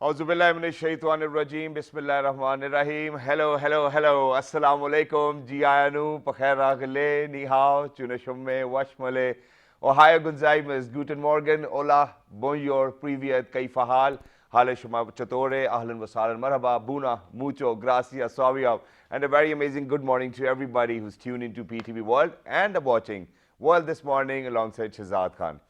Auzubillahiminash-shaytanir-rajeem. Bismillahir-rahmanir-rahim. Hello. Assalamu alaikum. Jiayanu, Pakhera Ni hao, Chunashumme, Washmale, Ohio Gonzaimas, Guten Morgen, Hola, Bonjour, Privyet, Kaifahal, Hale Shuma Chatore, Ahlan Wasalan, Marhaba, Buna, Mucho, Gracias, Saviab, and a very amazing good morning to everybody who's tuned into PTV World and watching World This Morning alongside Shahzad Khan.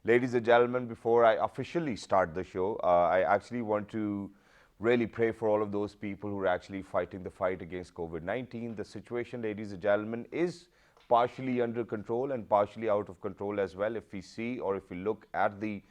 Ladies and gentlemen, before I officially start the show, I actually want to really pray for all of those people who are actually fighting the fight against COVID-19. The situation, ladies and gentlemen, is partially under control and partially out of control as well, if we see or if we look at the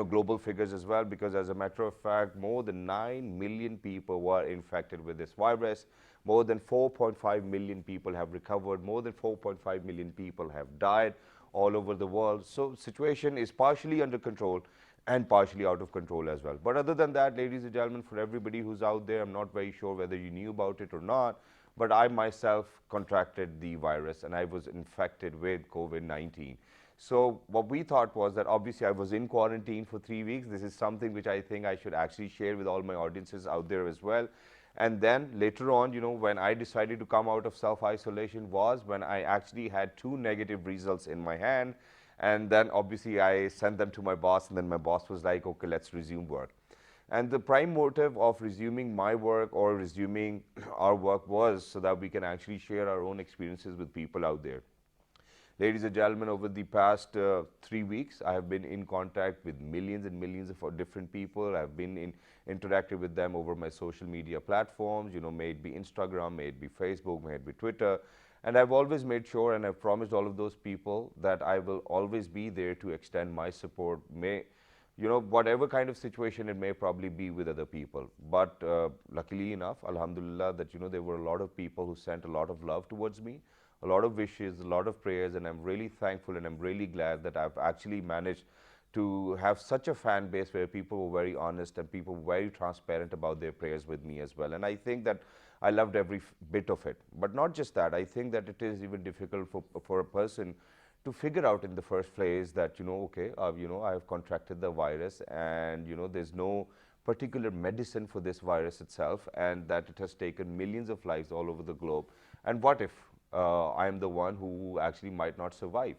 global figures as well, because as a matter of fact, more than 9 million people were infected with this virus. More than 4.5 million people have recovered. More than 4.5 million people have died all over the world. So situation is partially under control and partially out of control as well. But other than that, ladies and gentlemen, for everybody who's out there, I'm not very sure whether you knew about it or not, but I myself contracted the virus and I was infected with COVID-19. So what we thought was that obviously I was in quarantine for 3 weeks. This is something which I think I should actually share with all my audiences out there as well. And then later on, when I decided to come out of self-isolation was when I actually had 2 negative results in my hand. And then obviously I sent them to my boss, and then my boss was like, okay, let's resume work. And the prime motive of resuming my work or resuming our work was so that we can actually share our own experiences with people out there. Ladies and gentlemen, over the past 3 weeks, I have been in contact with millions and millions of different people. I've been interacted with them over my social media platforms, may it be Instagram, may it be Facebook, may it be Twitter. And I've always made sure, and I've promised all of those people that I will always be there to extend my support, whatever kind of situation it may probably be with other people. But luckily enough, alhamdulillah, that, there were a lot of people who sent a lot of love towards me, a lot of wishes, a lot of prayers, and I'm really thankful and I'm really glad that I've actually managed to have such a fan base where people were very honest and people were very transparent about their prayers with me as well. And I think that I loved every bit of it. But not just that, I think that it is even difficult for a person to figure out in the first place that, okay, I have contracted the virus and, there's no particular medicine for this virus itself, and that it has taken millions of lives all over the globe. And what if I am the one who actually might not survive?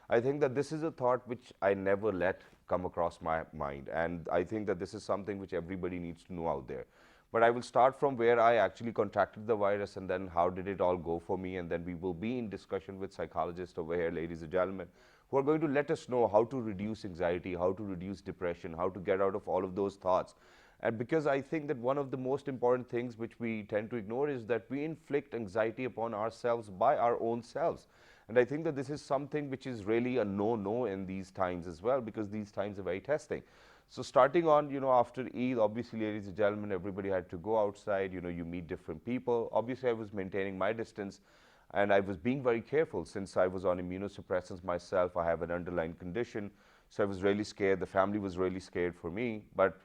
I think that this is a thought which I never let come across my mind, and I think that this is something which everybody needs to know out there. But I will start from where I actually contracted the virus and then how did it all go for me, and then we will be in discussion with psychologists over here, ladies and gentlemen, who are going to let us know how to reduce anxiety, how to reduce depression, how to get out of all of those thoughts. And because I think that one of the most important things which we tend to ignore is that we inflict anxiety upon ourselves by our own selves. And I think that this is something which is really a no-no in these times as well, because these times are very testing. So starting on, after Eid, obviously, ladies and gentlemen, everybody had to go outside, you meet different people. Obviously, I was maintaining my distance and I was being very careful since I was on immunosuppressants myself. I have an underlying condition. So I was really scared. The family was really scared for me, but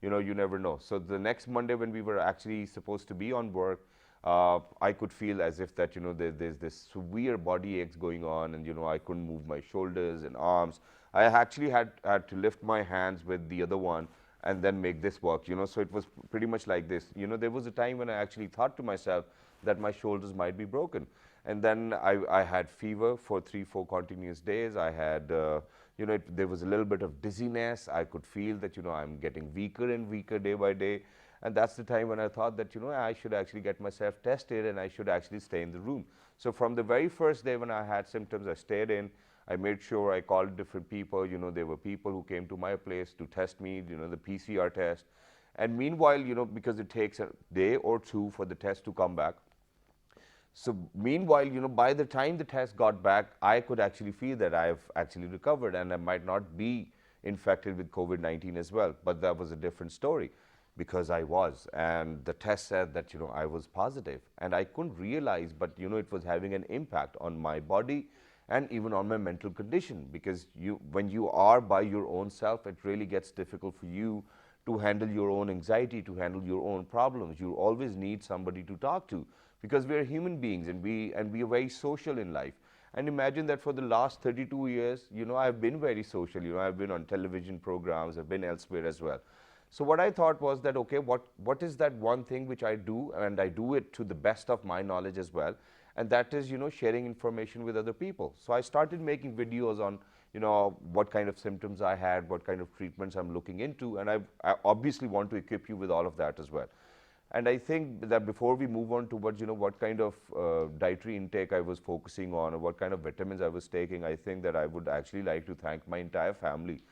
you never know. So the next Monday when we were actually supposed to be on work, I could feel as if that, there's this severe body aches going on, and, I couldn't move my shoulders and arms. I actually had to lift my hands with the other one and then make this work, so it was pretty much like this. There was a time when I actually thought to myself that my shoulders might be broken. And then I had fever for 3-4 continuous days. I had, there was a little bit of dizziness. I could feel that, I'm getting weaker and weaker day by day. And that's the time when I thought that, I should actually get myself tested and I should actually stay in the room. So from the very first day when I had symptoms, I stayed in. I made sure I called different people. There were people who came to my place to test me, the PCR test. And meanwhile, because it takes a day or two for the test to come back. So meanwhile, by the time the test got back, I could actually feel that I've actually recovered and I might not be infected with COVID-19 as well. But that was a different story, because I was, and the test said that, I was positive, and I couldn't realize, but, it was having an impact on my body and even on my mental condition, because when you are by your own self, it really gets difficult for you to handle your own anxiety, to handle your own problems. You always need somebody to talk to, because we are human beings and we are very social in life. And imagine that for the last 32 years, I've been very social. I've been on television programs, I've been elsewhere as well. So what I thought was that, okay, what is that one thing which I do, and I do it to the best of my knowledge as well, and that is, sharing information with other people. So I started making videos on, what kind of symptoms I had, what kind of treatments I'm looking into, and I obviously want to equip you with all of that as well. And I think that before we move on towards, what kind of dietary intake I was focusing on, or what kind of vitamins I was taking, I think that I would actually like to thank my entire family,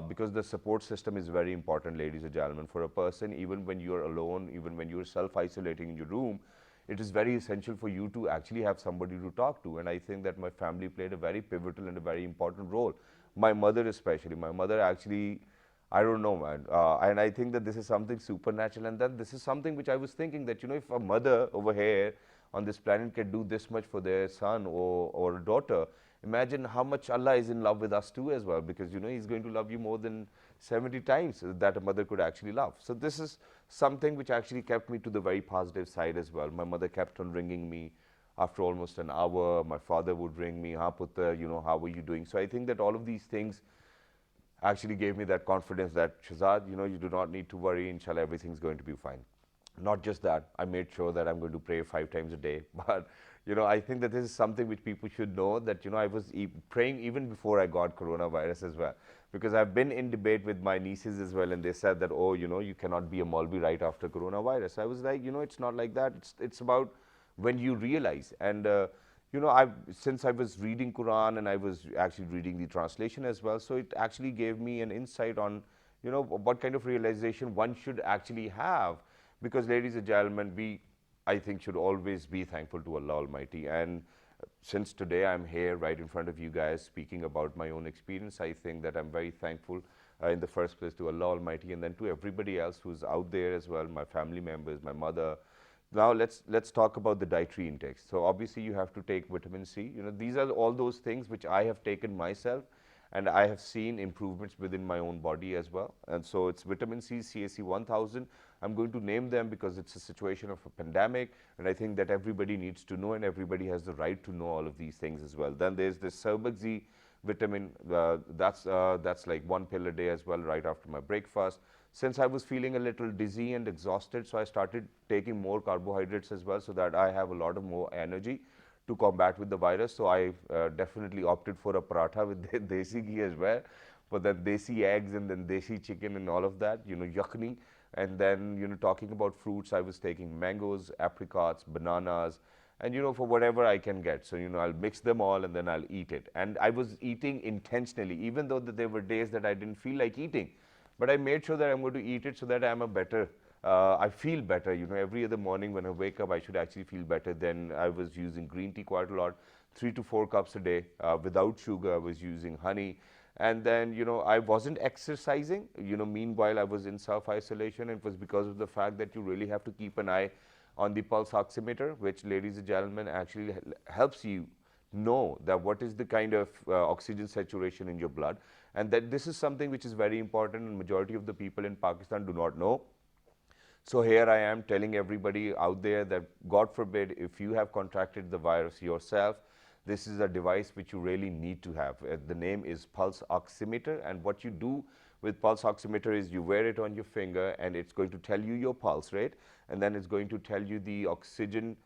because the support system is very important, ladies and gentlemen. For a person, even when you're alone, even when you're self-isolating in your room, it is very essential for you to actually have somebody to talk to. And I think that my family played a very pivotal and a very important role. My mother especially. My mother actually, I don't know, man. And I think that this is something supernatural, and that this is something which I was thinking that, if a mother over here on this planet can do this much for their son or a daughter, imagine how much Allah is in love with us too as well, because, He's going to love you more than 70 times that a mother could actually love. So this is something which actually kept me to the very positive side as well. My mother kept on ringing me after almost an hour. My father would ring me, "Ha putra, how are you doing?" So I think that all of these things actually gave me that confidence that, Shazad, you do not need to worry, inshallah, everything's going to be fine. Not just that, I made sure that I'm going to pray 5 times a day. But, I think that this is something which people should know, that, I was praying even before I got coronavirus as well. Because I've been in debate with my nieces as well, and they said that, oh, you cannot be a Maulvi right after coronavirus. I was like, it's not like that. It's about when you realize. And, since I was reading Quran, and I was actually reading the translation as well, so it actually gave me an insight on, what kind of realization one should actually have. Because, ladies and gentlemen, we, I think, should always be thankful to Allah Almighty. And since today I'm here right in front of you guys speaking about my own experience, I think that I'm very thankful in the first place to Allah Almighty, and then to everybody else who's out there as well, my family members, my mother. Now let's talk about the dietary intakes. So obviously you have to take vitamin C. These are all those things which I have taken myself, and I have seen improvements within my own body as well. And so it's vitamin C, CAC 1000. I'm going to name them because it's a situation of a pandemic, and I think that everybody needs to know, and everybody has the right to know all of these things as well. Then there's this Serbaxi vitamin, that's like 1 pill a day as well, right after my breakfast. Since I was feeling a little dizzy and exhausted, so I started taking more carbohydrates as well, so that I have a lot of more energy to combat with the virus. So I definitely opted for a paratha with desi ghee as well, but then desi eggs, and then desi chicken and all of that, yakhni. And then, talking about fruits, I was taking mangoes, apricots, bananas, and, for whatever I can get. So, I'll mix them all and then I'll eat it. And I was eating intentionally, even though that there were days that I didn't feel like eating. But I made sure that I'm going to eat it so that I'm a better, I feel better. Every other morning when I wake up, I should actually feel better. Then I was using green tea quite a lot, 3 to 4 cups a day without sugar. I was using honey. And then, I wasn't exercising. Meanwhile, I was in self-isolation. It was because of the fact that you really have to keep an eye on the pulse oximeter, which, ladies and gentlemen, actually helps you know that what is the kind of oxygen saturation in your blood, and that this is something which is very important, and majority of the people in Pakistan do not know. So here I am telling everybody out there that, God forbid, if you have contracted the virus yourself, this is a device which you really need to have. The name is pulse oximeter, and what you do with pulse oximeter is you wear it on your finger, and it's going to tell you your pulse rate, and then it's going to tell you the oxygen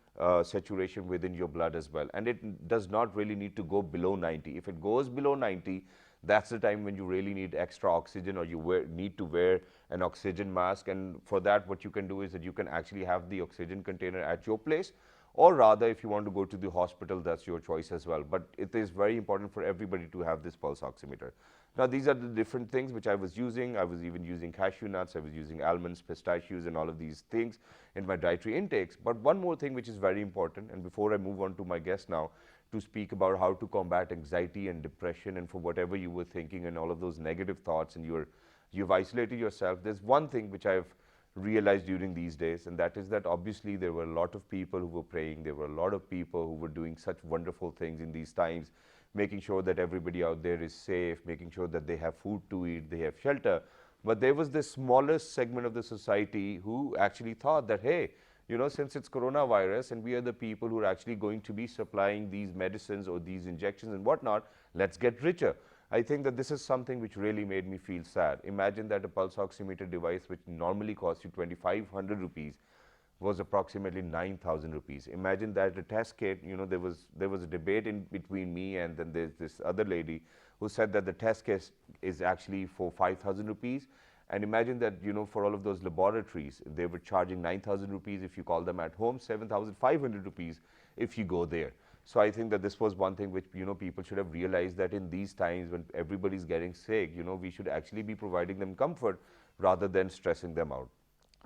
saturation within your blood as well. And it does not really need to go below 90. If it goes below 90, that's the time when you really need extra oxygen, or you need to wear an oxygen mask. And for that, what you can do is that you can actually have the oxygen container at your place, or rather, if you want to go to the hospital, that's your choice as well. But it is very important for everybody to have this pulse oximeter. Now, these are the different things which I was using. I was even using cashew nuts, I was using almonds, pistachios, and all of these things in my dietary intakes. But one more thing which is very important, and before I move on to my guest now, to speak about how to combat anxiety and depression, and for whatever you were thinking and all of those negative thoughts, and you've isolated yourself, there's one thing which I've realized during these days, and that is that obviously there were a lot of people who were praying, there were a lot of people who were doing such wonderful things in these times, making sure that everybody out there is safe, making sure that they have food to eat, they have shelter. But there was this smallest segment of the society who actually thought that, hey, since it's coronavirus and we are the people who are actually going to be supplying these medicines or these injections and whatnot, let's get richer. I think that this is something which really made me feel sad. Imagine that a pulse oximeter device which normally costs you 2,500 rupees was approximately 9,000 rupees. Imagine that a test kit, there was a debate in between me and then there's this other lady who said that the test kit is actually for 5,000 rupees. And imagine that, for all of those laboratories, they were charging 9,000 rupees if you call them at home, 7,500 rupees if you go there. So I think that this was one thing which, people should have realized, that in these times when everybody's getting sick, we should actually be providing them comfort rather than stressing them out.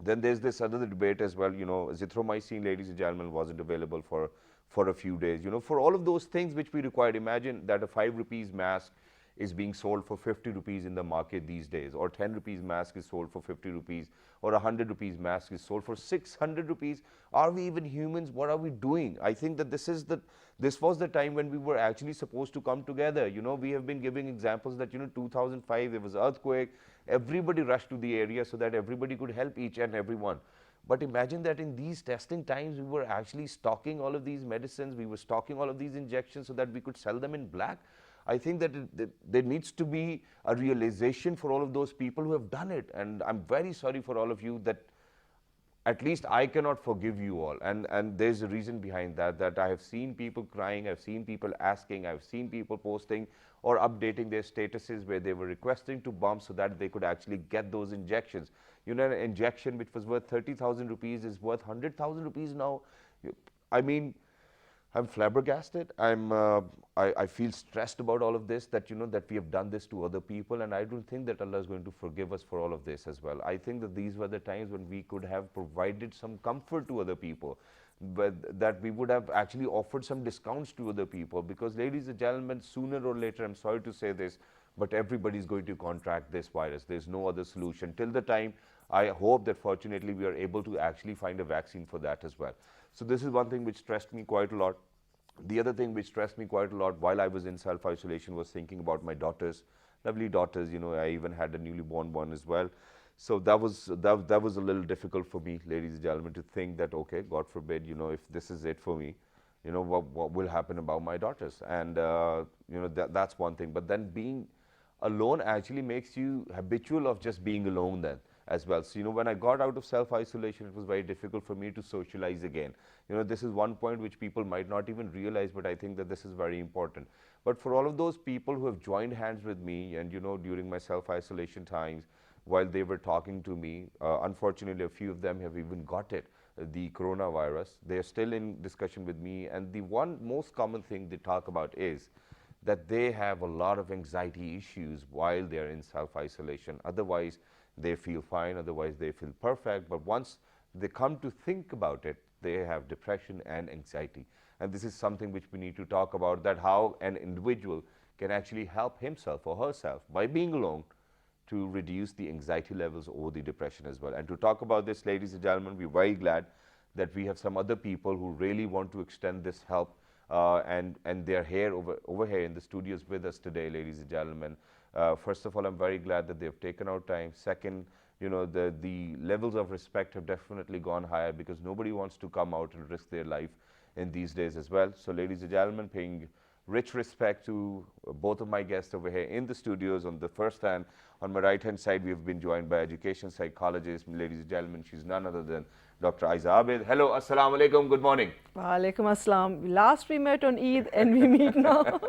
Then there's this other debate as well, azithromycin, ladies and gentlemen, wasn't available for a few days. For all of those things which we required, imagine that a 5 rupees mask is being sold for 50 rupees in the market these days, or 10 rupees mask is sold for 50 rupees, or 100 rupees mask is sold for 600 rupees. Are we even humans? What are we doing? I think that this was the time when we were actually supposed to come together. We have been giving examples that, 2005, there was earthquake, everybody rushed to the area so that everybody could help each and every one. But imagine that in these testing times, we were actually stocking all of these medicines, we were stocking all of these injections so that we could sell them in black. I think that there needs to be a realization for all of those people who have done it. And I'm very sorry for all of you that at least I cannot forgive you all. And there's a reason behind that, that I have seen people crying, I've seen people asking, I've seen people posting or updating their statuses where they were requesting to bump so that they could actually get those injections. An injection which was worth 30,000 rupees is worth 100,000 rupees now. I mean, I'm flabbergasted. I feel stressed about all of this, that that we have done this to other people, and I don't think that Allah is going to forgive us for all of this as well. I think that these were the times when we could have provided some comfort to other people, but that we would have actually offered some discounts to other people, because ladies and gentlemen, sooner or later, I'm sorry to say this, but everybody's going to contract this virus. There's no other solution. Till the time, I hope that fortunately we are able to actually find a vaccine for that as well. So this is one thing which stressed me quite a lot. The other thing which stressed me quite a lot while I was in self-isolation was thinking about my daughters, lovely daughters. I even had a newly born one as well. So that was a little difficult for me, ladies and gentlemen, to think that, okay, God forbid, if this is it for me, what will happen about my daughters? And, that's one thing. But then being alone actually makes you habitual of just being alone then as well. So, when I got out of self-isolation, it was very difficult for me to socialize again. This is one point which people might not even realize, but I think that this is very important. But for all of those people who have joined hands with me and, during my self-isolation times, while they were talking to me, unfortunately, a few of them have even got it, the coronavirus. They are still in discussion with me. And the one most common thing they talk about is that they have a lot of anxiety issues while they are in self-isolation. Otherwise, they feel fine, otherwise they feel perfect, but once they come to think about it, they have depression and anxiety. And this is something which we need to talk about, that how an individual can actually help himself or herself by being alone to reduce the anxiety levels or the depression as well. And to talk about this, ladies and gentlemen, we're very glad that we have some other people who really want to extend this help, and they're here over here in the studios with us today, ladies and gentlemen. First of all, I'm very glad that they've taken out time. Second, the levels of respect have definitely gone higher, because nobody wants to come out and risk their life in these days as well. So ladies and gentlemen, paying rich respect to both of my guests over here in the studios. On the first hand, on my right hand side, we have been joined by education psychologist. Ladies and gentlemen, she's none other than Dr. Aiza Abid. Hello, assalamu alaikum, good morning. Wa alaikum assalam. Last we met on Eid and we meet now.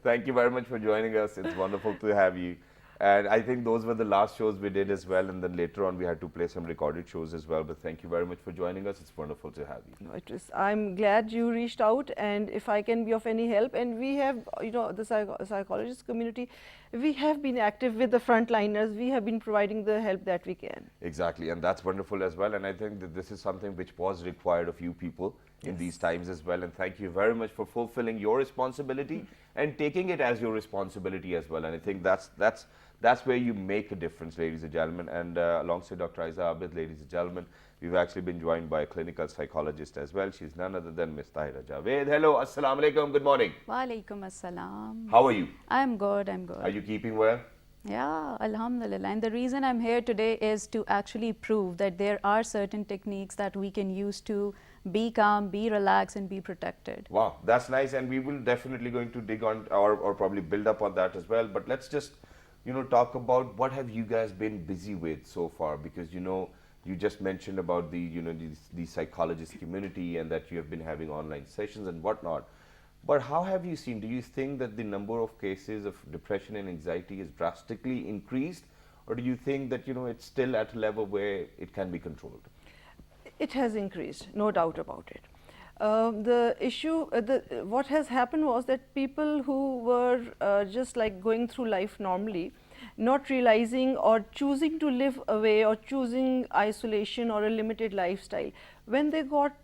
Thank you very much for joining us. It's wonderful to have you. And I think those were the last shows we did as well, and then later on we had to play some recorded shows as well. But thank you very much for joining us. It's wonderful to have you. No, I'm glad you reached out, and if I can be of any help, and we have, the psychologist community, we have been active with the frontliners. We have been providing the help that we can. Exactly, and that's wonderful as well. And I think that this is something which was required of you people in these times as well. And thank you very much for fulfilling your responsibility and taking it as your responsibility as well. And I think that's where you make a difference, ladies and gentlemen. And alongside Dr. Aiza Abid, ladies and gentlemen, we've actually been joined by a clinical psychologist as well. She's none other than Ms. Tahira Javed. Hello, assalamu alaikum, good morning. Wa alaikum assalam. How are you? I'm good, I'm good. Are you keeping well? Yeah, Alhamdulillah. And the reason I'm here today is to actually prove that there are certain techniques that we can use to be calm, be relaxed, and be protected. Wow, that's nice, and we will definitely going to dig on or probably build up on that as well. But let's just, talk about what have you guys been busy with so far, because you just mentioned about the psychologist community and that you have been having online sessions and whatnot. But how have you seen? Do you think that the number of cases of depression and anxiety is drastically increased, or do you think that it's still at a level where it can be controlled? It has increased, no doubt about it. The issue, what has happened was that people who were just like going through life normally, not realizing or choosing to live away or choosing isolation or a limited lifestyle, when they got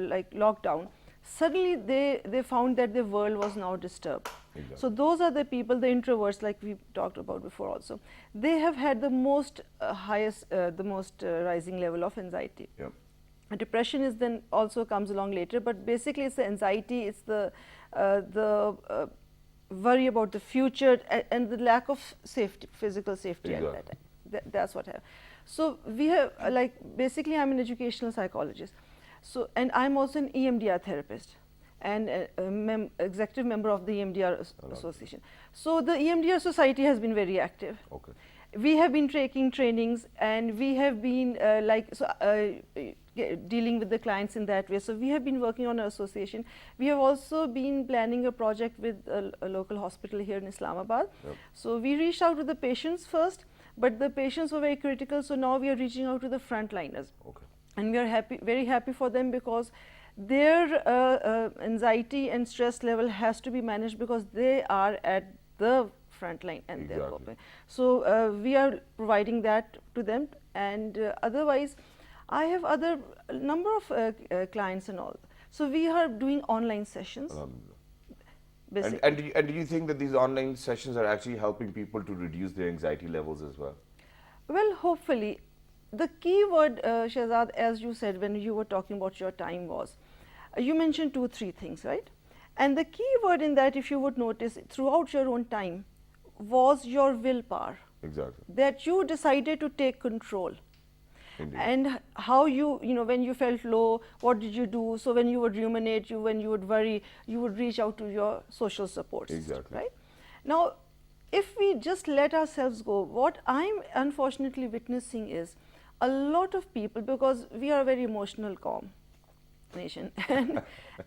like locked down, suddenly they found that the world was now disturbed. Exactly. So those are the people, the introverts, like we talked about before also. They have had the most the most rising level of anxiety. Yep. Depression is then also comes along later, but basically it's the anxiety, it's the worry about the future and the lack of safety, physical safety at that time. That's what happened. So we have like basically I'm an educational psychologist. So and I'm also an EMDR therapist and executive member of the EMDR Association. So the EMDR Society has been very active. Okay. We have been taking trainings and we have been dealing with the clients in that way. So we have been working on an association. We have also been planning a project with a local hospital here in Islamabad. Yep. So we reached out to the patients first, but the patients were very critical. So now we are reaching out to the frontliners. Okay. And we are very happy for them because their anxiety and stress level has to be managed because they are at the front line and Exactly. they're coping. So we are providing that to them, and otherwise I have other number of clients and all. So we are doing online sessions. Basically. And do you think that these online sessions are actually helping people to reduce their anxiety levels as well? Well, hopefully. The key word, Shehzad, as you said when you were talking about your time was, you mentioned 2-3 things, right? And the key word in that, if you would notice, throughout your own time, was your willpower. Exactly. That you decided to take control. Indeed. And how when you felt low, what did you do? So when you would ruminate, when you would worry, you would reach out to your social support system, Exactly. right? Now, if we just let ourselves go, what I'm unfortunately witnessing is a lot of people, because we are a very emotional, calm nation,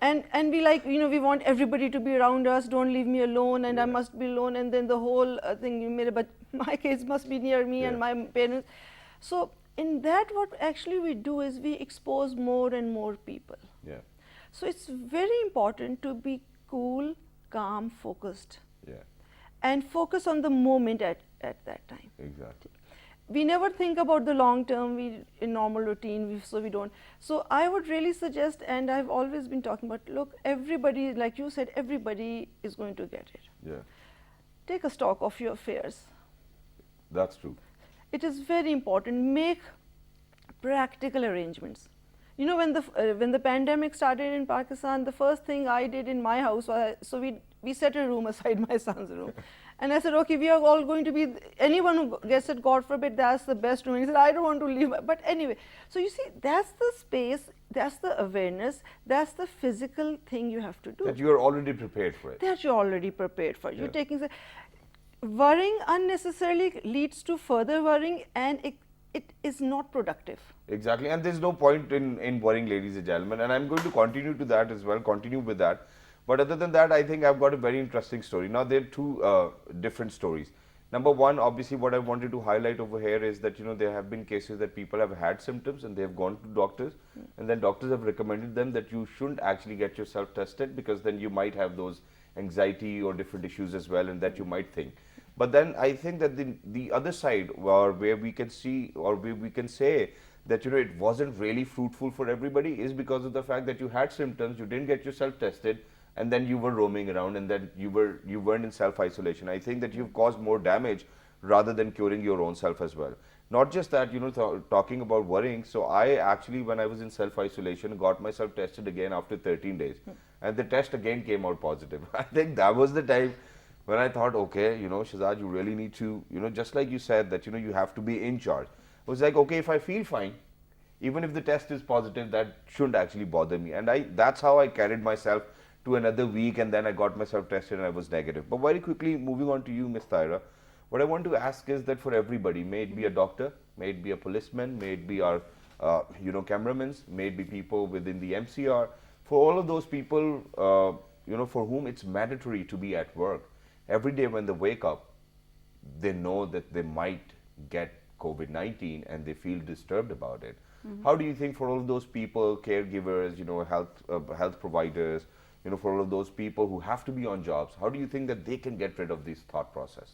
and we like, we want everybody to be around us, don't leave me alone, and I must be alone, and then the whole thing, but my kids must be near me and my parents. So in that, what actually we do is we expose more and more people. Yeah. So it's very important to be cool, calm, focused. Yeah. And focus on the moment at that time. Exactly. We never think about the long term, in normal routine, so we don't. So I would really suggest, and I've always been talking about, look, everybody, like you said, everybody is going to get it. Yeah. Take a stock of your affairs. That's true. It is very important. Make practical arrangements. When the pandemic started in Pakistan, the first thing I did in my house was, so we set a room aside, my son's room. And I said, okay, we are all going to be, anyone who gets it, God forbid, that's the best room. And he said, I don't want to leave. But anyway, so you see, that's the space, that's the awareness, that's the physical thing you have to do. That you are already prepared for it. That you're already prepared for. Yeah. You're taking worrying unnecessarily leads to further worrying, and it is not productive. Exactly, and there's no point in worrying, ladies and gentlemen, and I'm going to continue to that as well, continue with that. But other than that, I think I've got a very interesting story. Now, there are two different stories. Number one, obviously, what I wanted to highlight over here is that, there have been cases that people have had symptoms and they have gone to doctors, and then doctors have recommended them that you shouldn't actually get yourself tested, because then you might have those anxiety or different issues as well, and that you might think. But then I think that the other side, where we can see, or where we can say that it wasn't really fruitful for everybody, is because of the fact that you had symptoms, you didn't get yourself tested, and then you were roaming around, and then you weren't in self-isolation. I think that you've caused more damage rather than curing your own self as well. Not just that, talking about worrying. So I actually, when I was in self-isolation, got myself tested again after 13 days, and the test again came out positive. I think that was the time when I thought, okay, Shazad, you really need to, just like you said that, you have to be in charge. I was like, okay, if I feel fine, even if the test is positive, that shouldn't actually bother me. And that's how I carried myself to another week, and then I got myself tested and I was negative. But very quickly, moving on to you, Ms. Thyra, what I want to ask is that for everybody, may it be a doctor, may it be a policeman, may it be our, cameramen, may it be people within the MCR, for all of those people, for whom it's mandatory to be at work, every day when they wake up, they know that they might get COVID-19 and they feel disturbed about it. How do you think for all of those people, caregivers, health providers, for all of those people who have to be on jobs, how do you think that they can get rid of this thought process?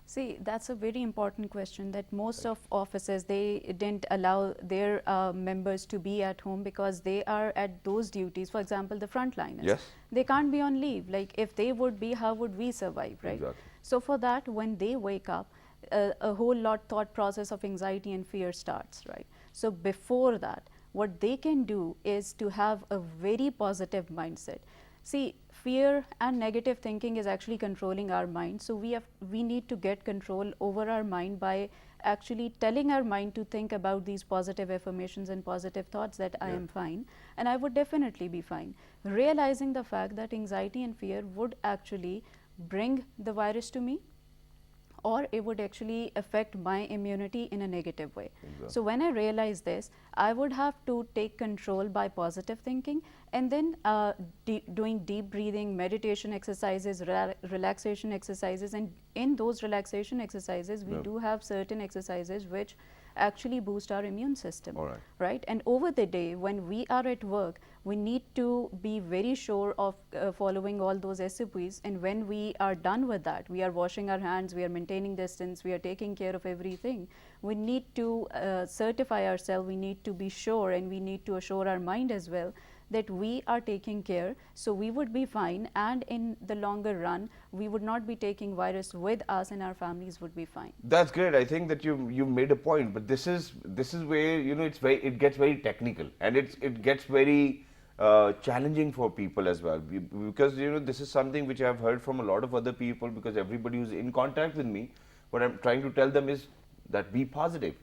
See, that's a very important question, that most of offices, they didn't allow their members to be at home because they are at those duties. For example, the frontliners. Yes. They can't be on leave. Like if they would be, how would we survive, right? Exactly. So for that, when they wake up, a whole lot thought process of anxiety and fear starts, right? So before that, what they can do is to have a very positive mindset. See, fear and negative thinking is actually controlling our mind. So we need to get control over our mind by actually telling our mind to think about these positive affirmations and positive thoughts that I am fine and I would definitely be fine. Realizing the fact that anxiety and fear would actually bring the virus to me, or it would actually affect my immunity in a negative way. Exactly. So when I realize this, I would have to take control by positive thinking, and then doing deep breathing, meditation exercises, relaxation exercises, and in those relaxation exercises, we do have certain exercises which actually boost our immune system. All right. Right? And over the day, when we are at work, we need to be very sure of following all those SOPs. And when we are done with that, we are washing our hands, we are maintaining distance, we are taking care of everything. We need to certify ourselves, we need to be sure, and we need to assure our mind as well that we are taking care, so we would be fine, and in the longer run, we would not be taking virus with us and our families would be fine. That's great. I think that you made a point, but this is where it gets very technical, and it gets very challenging for people as well, because this is something which I've heard from a lot of other people, because everybody who's in contact with me, what I'm trying to tell them is that be positive.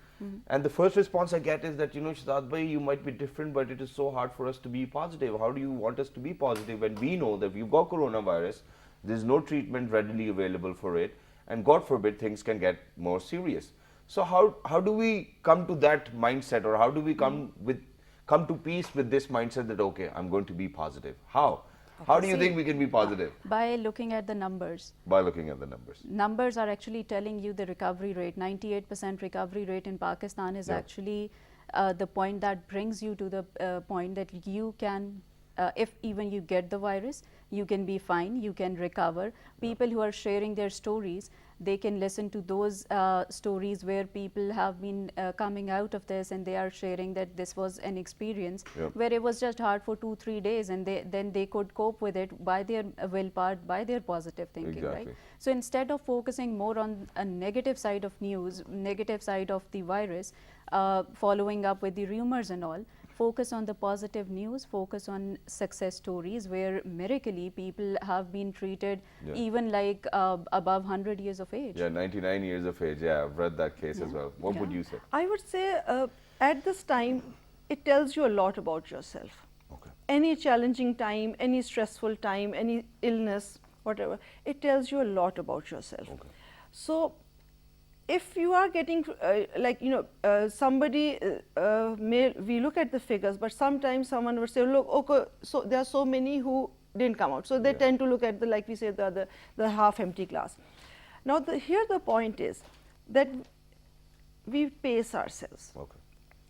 And the first response I get is that, Shazad bhai, you might be different, but it is so hard for us to be positive. How do you want us to be positive when we know that we've got coronavirus, there's no treatment readily available for it, and God forbid things can get more serious. So how do we come to that mindset, or how do we come to peace with this mindset that, okay, I'm going to be positive? How? How do you think we can be positive? By looking at the numbers. By looking at the numbers. Numbers are actually telling you the recovery rate. 98% recovery rate in Pakistan is actually the point that brings you to the point that you can, if even you get the virus, you can be fine, you can recover. People who are sharing their stories, they can listen to those stories where people have been coming out of this, and they are sharing that this was an experience where it was just hard for 2-3 days, and then they could cope with it by their willpower, by their positive thinking, right? So instead of focusing more on a negative side of news, negative side of the virus, following up with the rumors and all, focus on the positive news, focus on success stories where miraculously people have been treated even like above 100 years of age. Yeah, 99 years of age. Yeah, I've read that case as well. What would you say? I would say at this time, it tells you a lot about yourself. Okay. Any challenging time, any stressful time, any illness, whatever, it tells you a lot about yourself. Okay. So if you are getting somebody we look at the figures, but sometimes someone would say, look, okay, so there are so many who didn't come out, so they tend to look at the, like we say, the half empty glass. Now here the point is that we pace ourselves. Okay.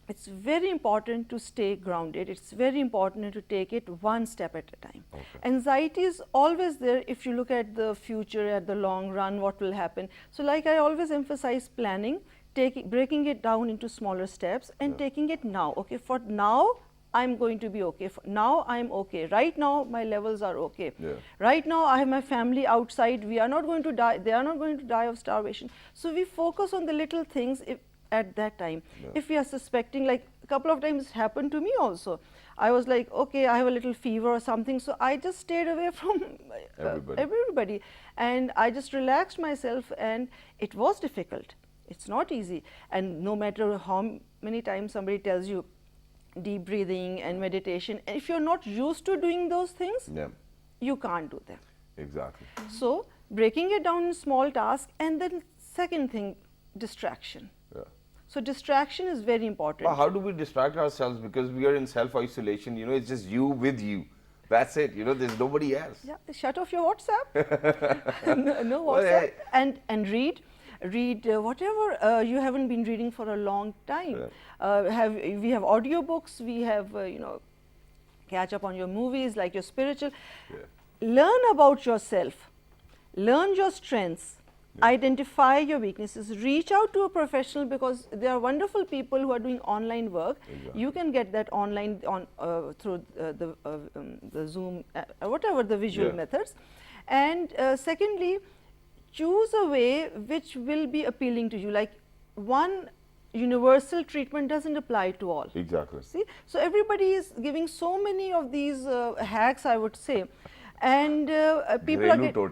It's very important to stay grounded. It's very important to take it one step at a time. Okay. Anxiety is always there if you look at the future, at the long run, what will happen. So like I always emphasize planning, breaking it down into smaller steps and taking it now. Okay, for now, I'm going to be okay. For now, I'm okay. Right now, my levels are okay. Right now, I have my family outside. We are not going to die. They are not going to die of starvation. So we focus on the little things at that time. If we are suspecting, like a couple of times it happened to me also. I was like, okay, I have a little fever or something, so I just stayed away from everybody, and I just relaxed myself, and it was difficult. It's not easy, and no matter how many times somebody tells you deep breathing and meditation, if you're not used to doing those things, Yeah, you can't do them. exactly. So breaking it down in small tasks, and then second thing, distraction. Yeah. So distraction is very important. But how do we distract ourselves? Because we are in self-isolation, you know, it's just you with you. That's it, you know, there's nobody else. Yeah, shut off your WhatsApp. No Well, WhatsApp, and read whatever you haven't been reading for a long time. We have audiobooks, we have you know, catch up on your movies, like your spiritual. Learn about yourself, learn your strengths, identify your weaknesses, reach out to a professional, because there are wonderful people who are doing online work. You can get that online on through the Zoom, whatever the visual methods. And secondly, choose a way which will be appealing to you. Like, one universal treatment doesn't apply to all. Exactly. See, so everybody is giving so many of these hacks, I would say, and people are getting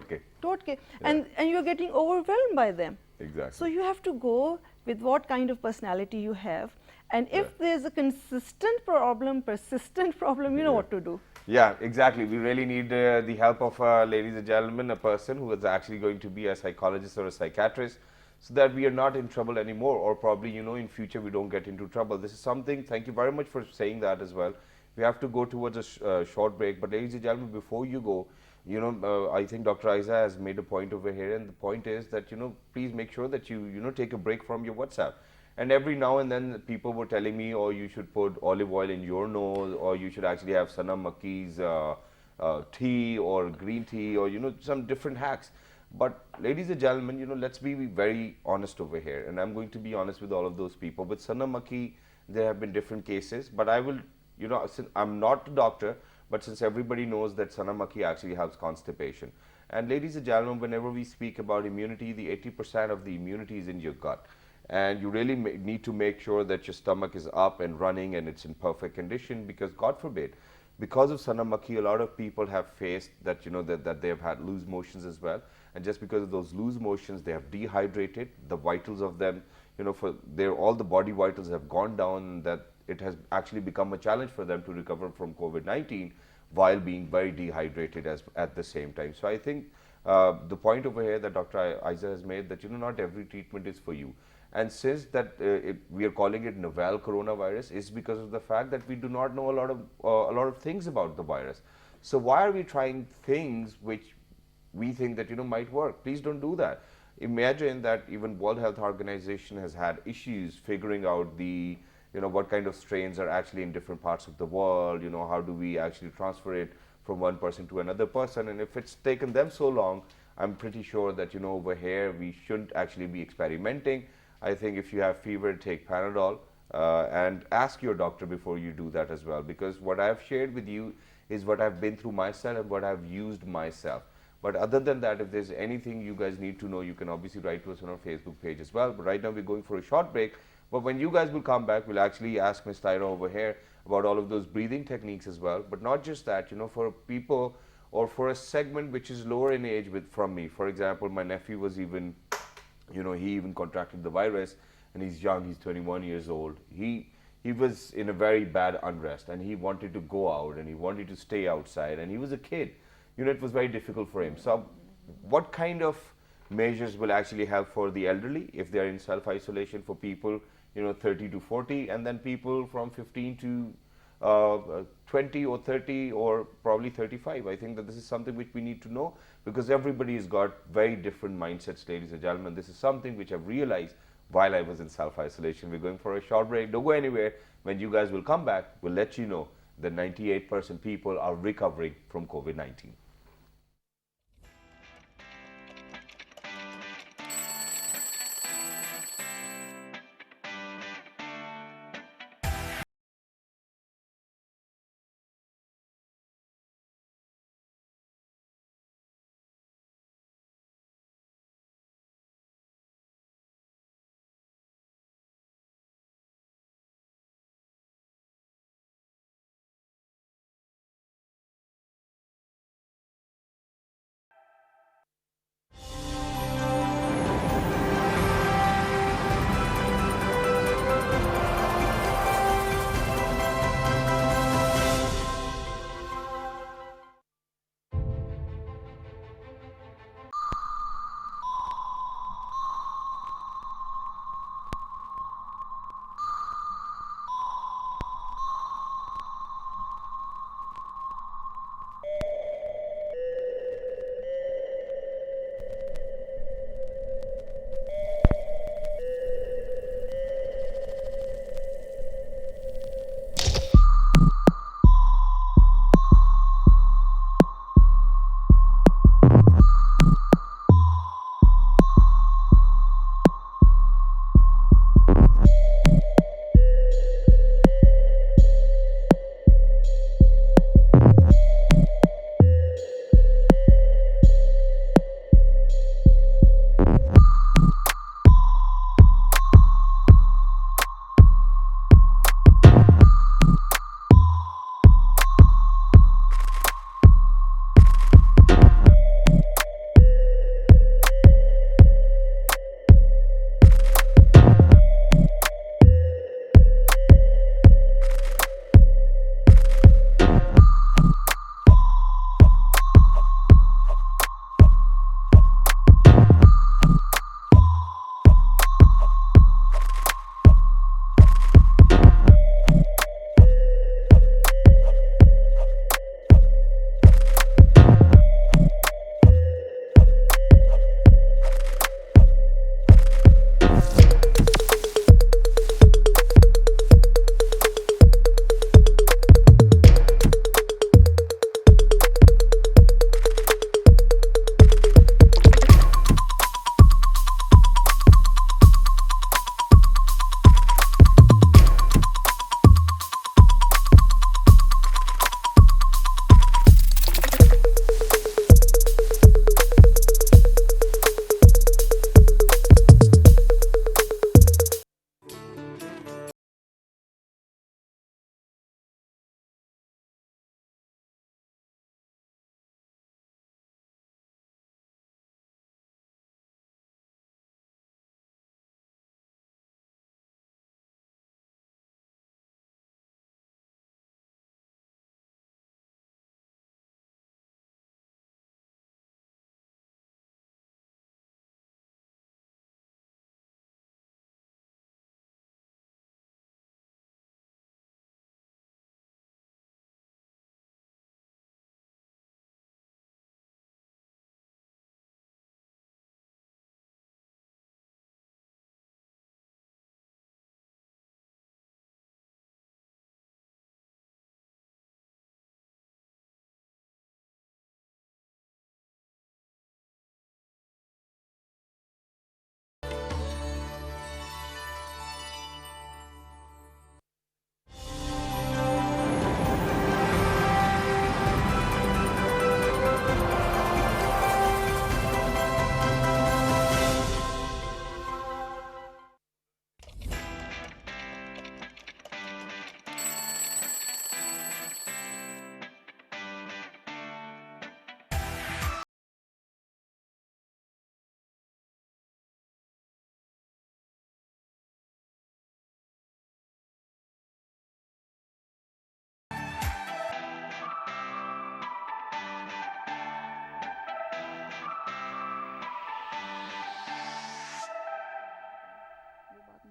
and you're getting overwhelmed by them. Exactly. So you have to go with what kind of personality you have, and if there's a consistent problem, persistent problem, you know what to do. Yeah, exactly. We really need the help of, ladies and gentlemen, a person who is actually going to be a psychologist or a psychiatrist, so that we are not in trouble anymore, or probably, you know, in future we don't get into trouble. This is something, thank you very much for saying that as well. We have to go towards a short break, but ladies and gentlemen, before you go, you know, I think Dr. Aiza has made a point over here, and the point is that, you know, please make sure that you know, take a break from your WhatsApp. And every now and then people were telling me, oh, you should put olive oil in your nose, or you should actually have Sana Makki's tea or green tea, or, you know, some different hacks. But ladies and gentlemen, you know, let's be very honest over here, and I'm going to be honest with all of those people. With Sana Makki, there have been different cases, but I will, you know, since I'm not a doctor, but since everybody knows that Sana Makki actually helps constipation. And ladies and gentlemen, whenever we speak about immunity, the 80% of the immunity is in your gut. And you really need to make sure that your stomach is up and running and it's in perfect condition, because God forbid, because of Sana Makki, a lot of people have faced that, you know, that they have had loose motions as well. And just because of those loose motions, they have dehydrated, the vitals of them, you know, for their, all the body vitals have gone down, that it has actually become a challenge for them to recover from COVID-19 while being very dehydrated at the same time. So I think the point over here that Dr. Aiza has made, that, you know, not every treatment is for you. And since that we are calling it novel coronavirus, is because of the fact that we do not know a lot of things about the virus. So why are we trying things which we think that, you know, might work? Please don't do that. Imagine that even World Health Organization has had issues figuring out the, you know, what kind of strains are actually in different parts of the world. You know, how do we actually transfer it from one person to another person? And if it's taken them so long, I'm pretty sure that, you know, over here we shouldn't actually be experimenting. I think if you have fever, take Panadol, and ask your doctor before you do that as well, because what I've shared with you is what I've been through myself and what I've used myself. But other than that, if there's anything you guys need to know, you can obviously write to us on our Facebook page as well. But right now we're going for a short break. But when you guys will come back, we'll actually ask Ms. Tyra over here about all of those breathing techniques as well. But not just that, you know, for people or for a segment which is lower in age from me. For example, my nephew was even, you know, he even contracted the virus, and he's young, he's 21 years old. He was in a very bad unrest, and he wanted to go out, and he wanted to stay outside, and he was a kid. You know, it was very difficult for him. So what kind of measures will actually help for the elderly if they're in self-isolation, for people, you know, 30 to 40, and then people from 15 to 20 or 30 or probably 35. I think that this is something which we need to know, because everybody has got very different mindsets, ladies and gentlemen. This is something which I've realized while I was in self-isolation. We're going for a short break. Don't go anywhere. When you guys will come back, we'll let you know that 98% people are recovering from COVID-19.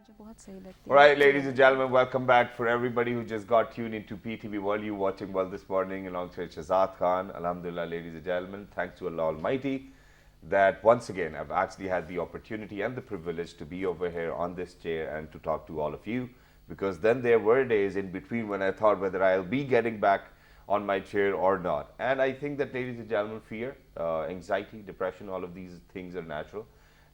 मुझे बहुत सही लगती All right, ladies and gentlemen, welcome back. For everybody who just got tuned into PTV World, you watching well this morning alongside Shazad Khan. Alhamdulillah, ladies and gentlemen, thanks to Allah Almighty that once again I've actually had the opportunity and the privilege to be over here on this chair and to talk to all of you, because then there were days in between when I thought whether I'll be getting back on my chair or not. And I think that, ladies and gentlemen, fear, anxiety, depression, all of these things are natural.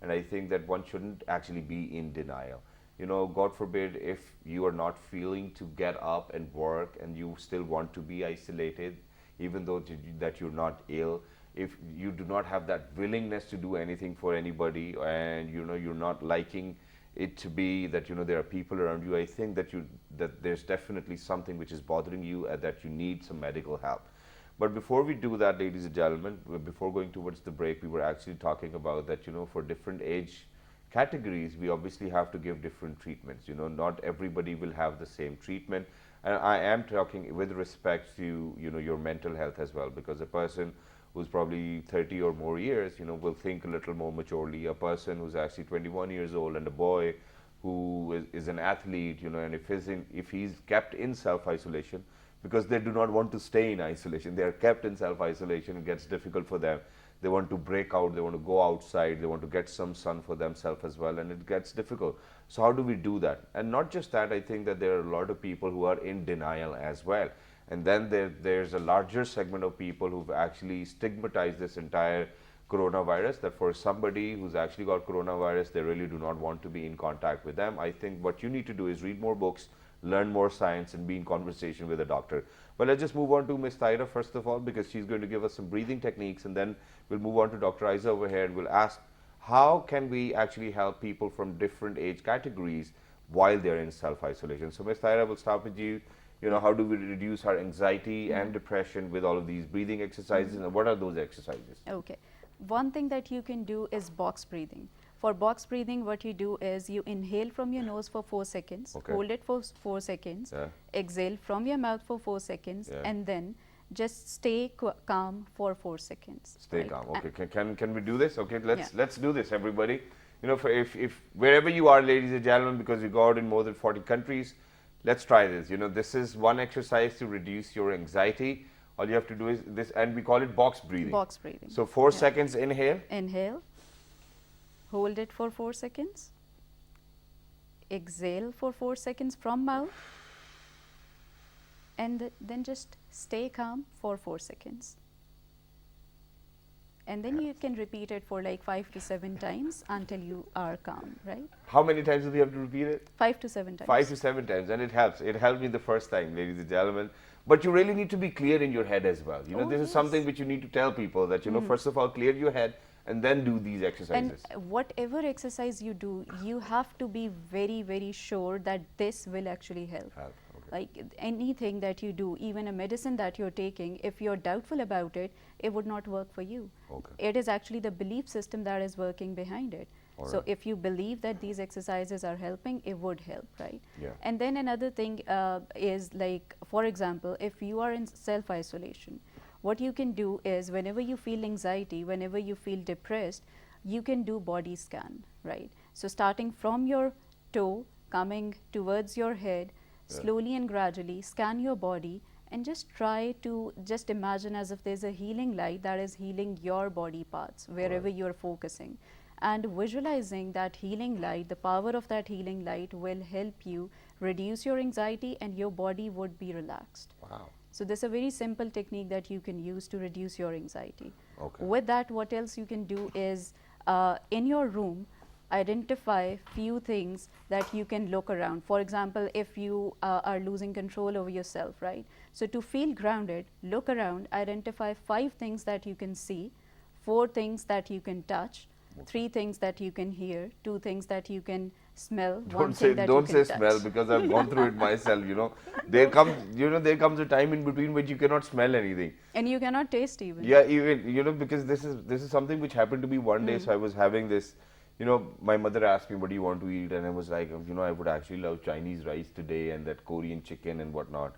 And I think that one shouldn't actually be in denial. You know, God forbid if you are not feeling to get up and work and you still want to be isolated, even though that you're not ill, if you do not have that willingness to do anything for anybody, and you know you're not liking it to be that there are people around you, I think that there's definitely something which is bothering you and that you need some medical help. But before we do that, ladies and gentlemen, before going towards the break, we were actually talking about that for different age categories, we obviously have to give different treatments. Not everybody will have the same treatment. And I am talking with respect to, your mental health as well, because a person who's probably 30 or more years, will think a little more maturely. A person who's actually 21 years old and a boy who is an athlete, and if he's kept in self-isolation, because they do not want to stay in isolation, they are kept in self-isolation, it gets difficult for them. They want to break out, they want to go outside, they want to get some sun for themselves as well, and it gets difficult. So how do we do that? And not just that, I think that there are a lot of people who are in denial as well. And then there's a larger segment of people who've actually stigmatized this entire coronavirus, that for somebody who's actually got coronavirus, they really do not want to be in contact with them. I think what you need to do is read more books, learn more science, and be in conversation with a doctor. But let's just move on to Ms. Taira first of all, because she's going to give us some breathing techniques, and then we'll move on to Dr. Isa over here and we'll ask how can we actually help people from different age categories while they're in self-isolation. So Ms. Taira, we'll start with you. How do we reduce our anxiety and depression with all of these breathing exercises, and what are those exercises? Okay. One thing that you can do is box breathing. For box breathing, what you do is you inhale from your nose for 4 seconds, hold it for 4 seconds, exhale from your mouth for 4 seconds, and then just stay calm for 4 seconds. Stay calm. Okay. Can we do this? Okay, let's do this, everybody. If wherever you are, ladies and gentlemen, because we go out in more than 40 countries, let's try this. This is one exercise to reduce your anxiety. All you have to do is this, and we call it box breathing. Box breathing. So 4 seconds inhale. Inhale. Hold it for 4 seconds. Exhale for 4 seconds from mouth. And then just stay calm for 4 seconds. And then you can repeat it for like 5 to 7 times until you are calm, right? How many times do we have to repeat it? 5 to 7 times. 5 to 7 times, and it helps. It helped me the first time, ladies and gentlemen. But you really need to be clear in your head as well. This is something which you need to tell people that, first of all, clear your head and then do these exercises. And whatever exercise you do, you have to be very, very sure that this will actually help. Like anything that you do, even a medicine that you're taking, if you're doubtful about it, it would not work for you. It is actually the belief system that is working behind it. So if you believe that these exercises are helping, it would help, right? And then another thing is, like, for example, if you are in self-isolation, what you can do is whenever you feel anxiety, whenever you feel depressed, you can do body scan, right? So starting from your toe, coming towards your head, slowly and gradually scan your body and just try to just imagine as if there's a healing light that is healing your body parts wherever you're focusing. And visualizing that healing light, the power of that healing light will help you reduce your anxiety and your body would be relaxed. Wow. So this is a very simple technique that you can use to reduce your anxiety. With that, what else you can do is in your room, identify few things that you can look around. For example, if you are losing control over yourself, right? So to feel grounded, look around, identify 5 things that you can see, 4 things that you can touch, 3 things that you can hear, 2 things that you can smell. Don't say smell, because I've gone through it myself. There comes a time in between which you cannot smell anything, and you cannot taste even. Even because this is something which happened to me one day. So I was having this. My mother asked me, what do you want to eat? And I was like, I would actually love Chinese rice today and that Korean chicken and whatnot.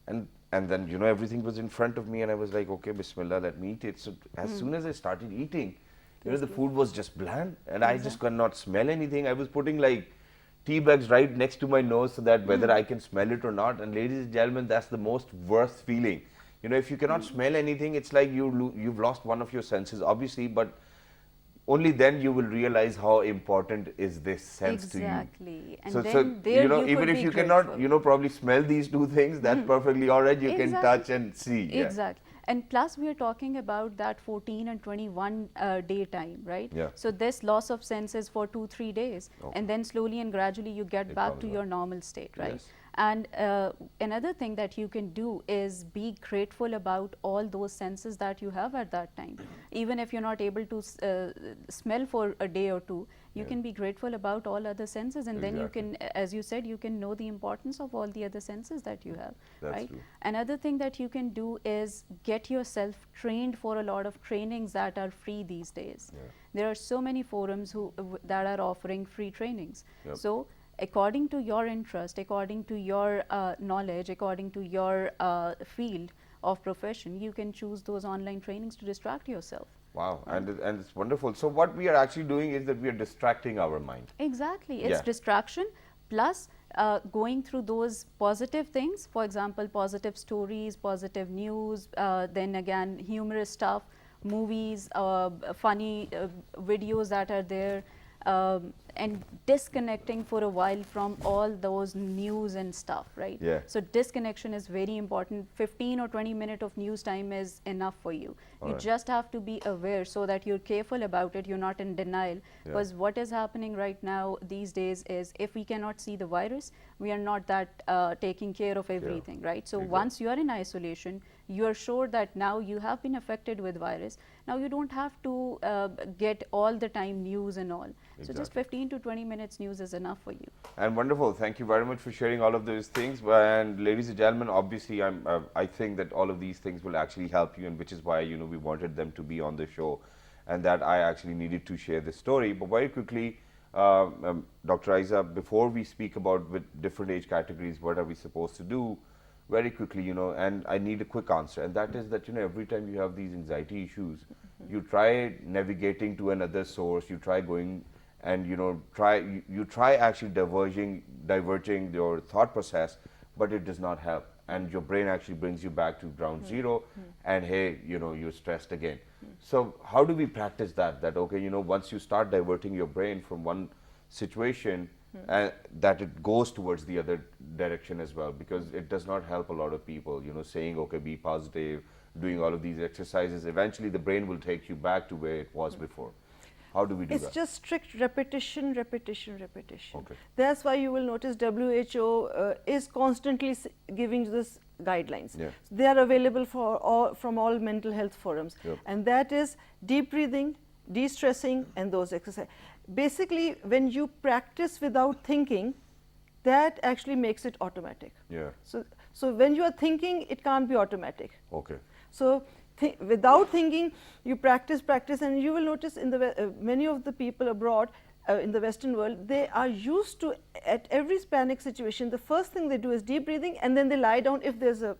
And then, everything was in front of me and I was like, okay, Bismillah, let me eat it. So as soon as I started eating, the food was just bland and I just could not smell anything. I was putting like tea bags right next to my nose so that whether I can smell it or not. And ladies and gentlemen, that's the most worst feeling. You know, if you cannot smell anything, it's like you've lost one of your senses, obviously, but only then you will realize how important is this sense to you. Exactly. And So, then there you know, you even could if be you cannot, grateful. you know, probably smell these two things, that's perfectly all right. You can Exactly. touch and see. Yeah. Exactly. And plus we are talking about that 14 and 21 day time, right? Yeah. So this loss of senses for 2-3 days, Okay. and then slowly and gradually you get It back comes to back. your normal state, right? Yes. And another thing that you can do is be grateful about all those senses that you have at that time. Even if you're not able to smell for a day or two, you can be grateful about all other senses, and then you Exactly. can, as you said, you can know the importance of all the other senses that you have, That's right? true. Another thing that you can do is get yourself trained for a lot of trainings that are free these days. Yeah. There are so many forums that are offering free trainings. Yep. So according to your interest, according to your knowledge, according to your field of profession, you can choose those online trainings to distract yourself. Wow, and it's wonderful. So what we are actually doing is that we are distracting our mind. Exactly. It's Yeah. distraction plus going through those positive things, for example, positive stories, positive news, then again, humorous stuff, movies, funny videos that are there, and disconnecting for a while from all those news and stuff, right? Yeah. So disconnection is very important. 15 or 20 minutes of news time is enough for you. You Alright. just have to be aware so that you're careful about it, you're not in denial. Yeah. Because what is happening right now these days is if we cannot see the virus, we are not that taking care of everything, right? So Exactly. once you are in isolation, you are sure that now you have been affected with virus. Now you don't have to get all the time news and all. So just Exactly. 15 to 20 minutes news is enough for you. And wonderful. Thank you very much for sharing all of those things. And ladies and gentlemen, obviously, I think that all of these things will actually help you, and which is why, you know, we wanted them to be on the show, and that I actually needed to share this story. But very quickly, Dr. Aiza, before we speak about with different age categories, what are we supposed to do? Very quickly, you know, and I need a quick answer, and that is that, you know, every time you have these anxiety issues, you try navigating to another source, you try going and, you know, you try actually diverging your thought process, but it does not help, and your brain actually brings you back to ground zero, and hey, you know, you're stressed again. So how do we practice that okay, you know, once you start diverting your brain from one situation, and that it goes towards the other direction as well, because it does not help a lot of people, you know, saying okay, be positive, doing all of these exercises, eventually the brain will take you back to where it was before. How do we do It's that? just strict repetition, repetition, repetition. Okay. That's why you will notice WHO is constantly giving this guidelines. Yeah. They are available for from all mental health forums, Yep. and that is deep breathing, de-stressing, and those exercises. Basically, when you practice without thinking, that actually makes it automatic. Yeah. So when you are thinking, it can't be automatic. Okay. So without thinking, you practice, and you will notice in the many of the people abroad in the Western world, they are used to, at every panic situation, the first thing they do is deep breathing, and then they lie down if there's a.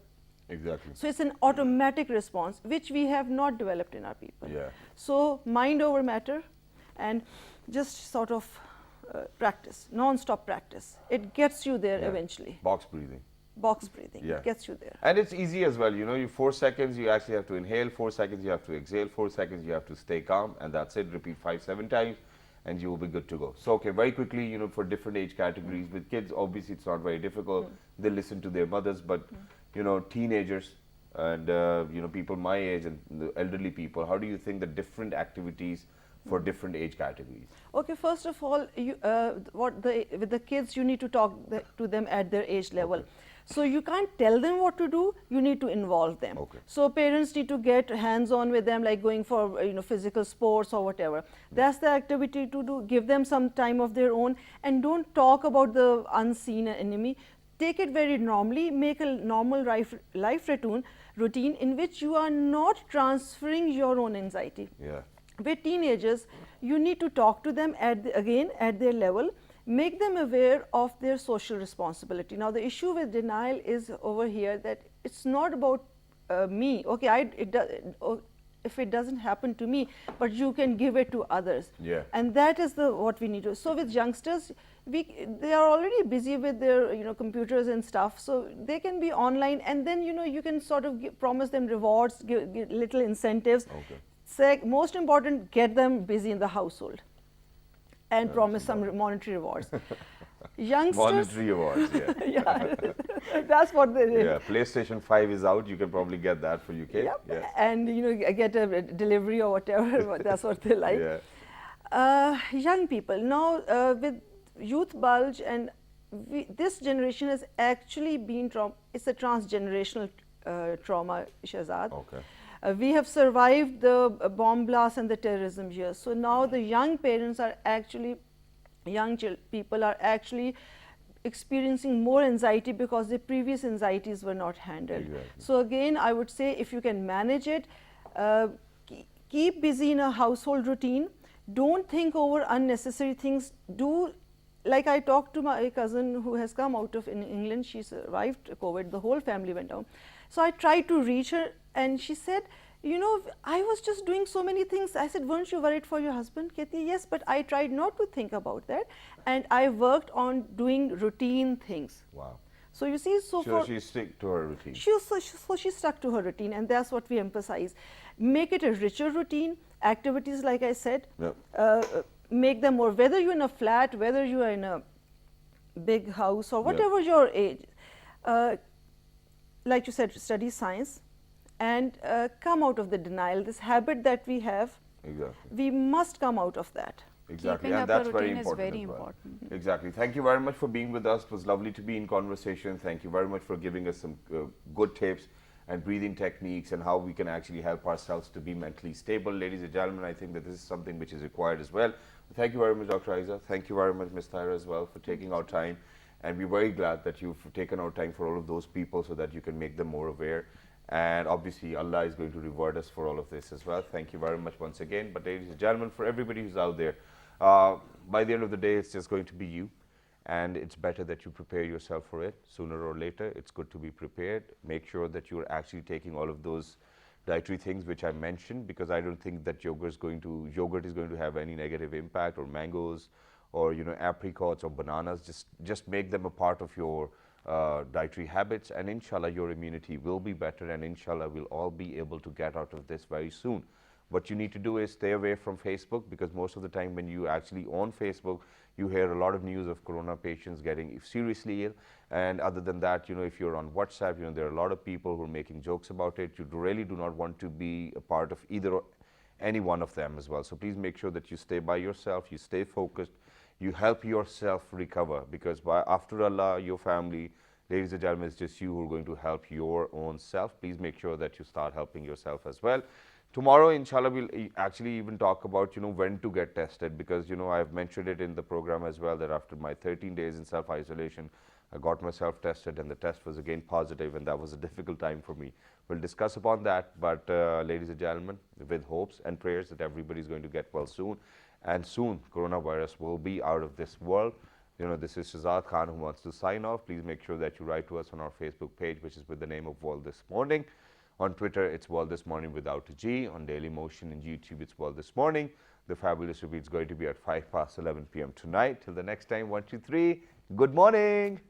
Exactly. So it's an automatic response, which we have not developed in our people. Yeah. So mind over matter, and just sort of practice, non-stop practice. It gets you there Yeah. eventually. Box breathing. Box breathing, Yeah. it gets you there. And it's easy as well, you know, you 4 seconds you actually have to inhale, 4 seconds you have to exhale, 4 seconds you have to stay calm, and that's it. Repeat 5-7 times and you will be good to go. So okay, very quickly, you know, for different age categories, with kids obviously it's not very difficult, they listen to their mothers, but you know, teenagers and you know, people my age and the elderly people, how do you think the different activities for different age categories? Okay, first of all, you, with the kids, you need to talk to them at their age level. Okay. So you can't tell them what to do, you need to involve them. Okay. So parents need to get hands-on with them, like going for you know, physical sports or whatever. That's the activity to do. Give them some time of their own, and don't talk about the unseen enemy. Take it very normally, make a normal life routine in which you are not transferring your own anxiety. Yeah. With teenagers, you need to talk to them at their level, make them aware of their social responsibility. Now the issue with denial is over here that it's not about me. Okay, if it doesn't happen to me, but you can give it to others. Yeah. And that is what we need to. So with youngsters, they are already busy with their computers and stuff, so they can be online, and then you can sort of promise them rewards, give little incentives. Okay. Most important, get them busy in the household and promise some monetary rewards. Youngsters, Monetary awards, yeah. yeah, that's what they did. Yeah, PlayStation 5 is out. You can probably get that for UK. Yep. Yes. And get a delivery or whatever. That's what they like. Yeah. Young people now with youth bulge, and this generation has actually been it's a transgenerational trauma, Shahzad. Okay. We have survived the bomb blast and the terrorism years. So now the young parents are actually, people are actually experiencing more anxiety because the previous anxieties were not handled. Exactly. So again, I would say if you can manage it, keep busy in a household routine. Don't think over unnecessary things. Like I talked to my cousin who has come out of in England. She survived COVID. The whole family went down. So I tried to reach her, and she said, I was just doing so many things. I said, weren't you worried for your husband? Kehti, yes, but I tried not to think about that, and I worked on doing routine things. Wow. So you see, So she stick to her routine. She stuck to her routine, and that's what we emphasize. Make it a richer routine. Activities, like I said, Yep. Make them more. Whether you're in a flat, whether you are in a big house, or whatever your age, like you said, study science, and come out of the denial. This habit that we have, Exactly. we must come out of that. Exactly, Keeping and up a that's very routine is important. very as well. important. Exactly. Thank you very much for being with us. It was lovely to be in conversation. Thank you very much for giving us some good tips and breathing techniques and how we can actually help ourselves to be mentally stable. Ladies and gentlemen, I think that this is something which is required as well. Thank you very much, Dr. Aiza. Thank you very much, Ms. Tyra, as well, for taking our time. And we're very glad that you've taken our time for all of those people so that you can make them more aware. And obviously, Allah is going to reward us for all of this as well. Thank you very much once again. But ladies and gentlemen, for everybody who's out there, by the end of the day, it's just going to be you. And it's better that you prepare yourself for it sooner or later. It's good to be prepared. Make sure that you're actually taking all of those dietary things which I mentioned, because I don't think that yogurt is going to have any negative impact, or mangoes, or apricots or bananas. Just make them a part of your dietary habits, and inshallah your immunity will be better, and inshallah we'll all be able to get out of this very soon. What you need to do is stay away from Facebook, because most of the time when you actually on Facebook, you hear a lot of news of corona patients getting seriously ill. And other than that, if you're on WhatsApp, there are a lot of people who are making jokes about it. You really do not want to be a part of any one of them as well. So please make sure that you stay by yourself, you stay focused, you help yourself recover, because after Allah, your family, ladies and gentlemen, it's just you who are going to help your own self. Please make sure that you start helping yourself as well. Tomorrow, inshallah, we'll actually even talk about, when to get tested, because, I've mentioned it in the program as well, that after my 13 days in self-isolation, I got myself tested, and the test was again positive, and that was a difficult time for me. We'll discuss upon that, but ladies and gentlemen, with hopes and prayers that everybody's going to get well soon, and soon coronavirus will be out of this world. This is Shahzad Khan who wants to sign off. Please make sure that you write to us on our Facebook page, which is with the name of World This Morning. On Twitter, it's World This Morning without a G. On Daily Motion and YouTube, it's World This Morning. The fabulous repeat is going to be at 11 p.m. tonight. Till the next time, 1, 2, 3. Good morning.